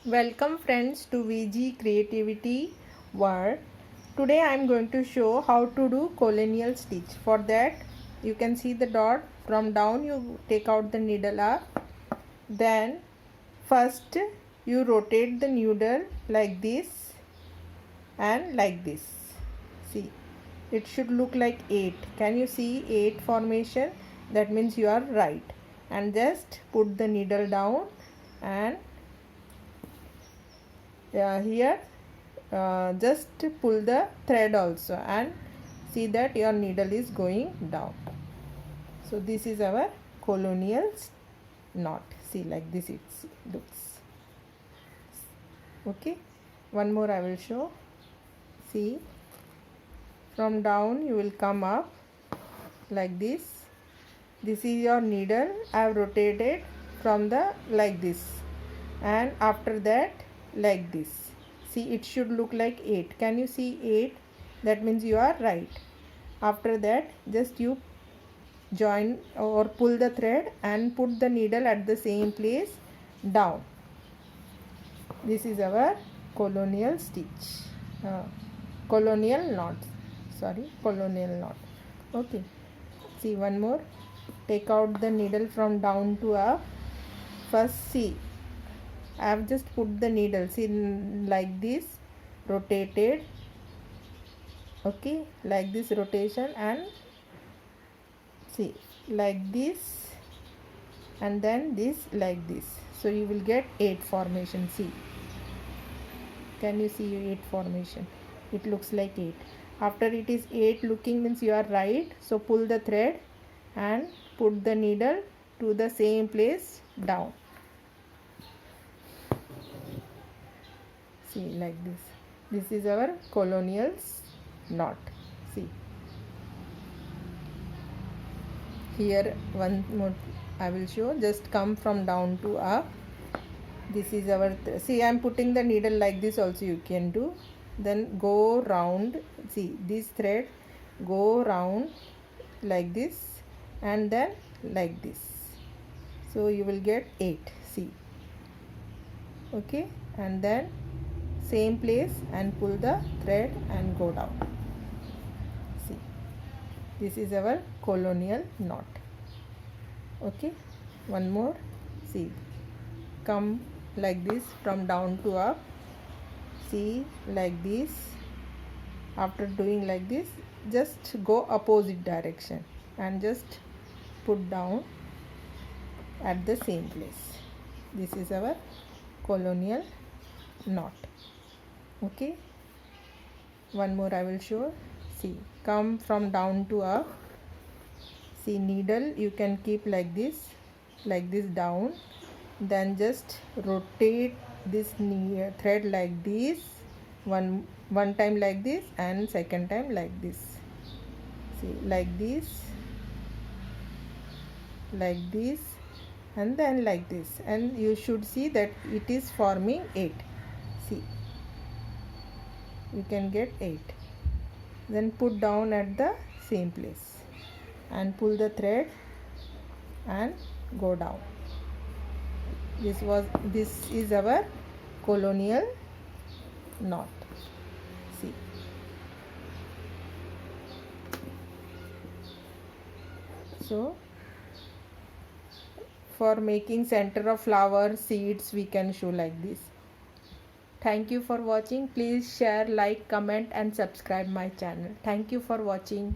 Welcome friends to VG Creativity World. Today I am going to show how to do colonial stitch. For that you can see the dot. From down you take out the needle up. Then first you rotate the needle like this and like this. See, it should look like 8. Can you see 8 formation? That means you are right. And just put the needle down and here just pull the thread also and see that your needle is going down. So this is our colonial knot. See, like this it looks. Okay, one more I will show. See, from down you will come up like this. This is your needle. I have rotated from the like this, and after that like this. See, it should look like 8. Can you see 8? That means you are right. After that just you join or pull the thread and put the needle at the same place down. This is our colonial stitch, colonial knot, colonial knot. Okay, see, one more. Take out the needle from down to up. First, see, I have just put the needle, see, like this, rotated. Okay, like this rotation, and see, like this, and then this, like this. So you will get 8 formation. See, can you see 8 formation? It looks like 8. After it is 8 looking means you are right. So pull the thread and put the needle to the same place down. See, like this. This is our colonial knot. See, here one more I will show. Just come from down to up. This is our see, I am putting the needle like this also, you can do. Then go round. See, this thread go round like this and then like this. So you will get 8. See, okay, and then same place and pull the thread and go down. See, this is our colonial knot. Okay, one more. See, come like this from down to up. See, like this. After doing like this, just go opposite direction and just put down at the same place. This is our colonial knot. Okay, one more I will show. See, come from down to up. See, needle you can keep like this down, then just rotate this thread like this, one time like this and second time like this. See, like this and then like this, and you should see that it is forming 8. See, you can get 8. Then put down at the same place and pull the thread and go down. This is our colonial knot. See, so for making center of flower seeds we can show like this. Thank you for watching. Please share, like, comment and subscribe my channel. Thank you for watching.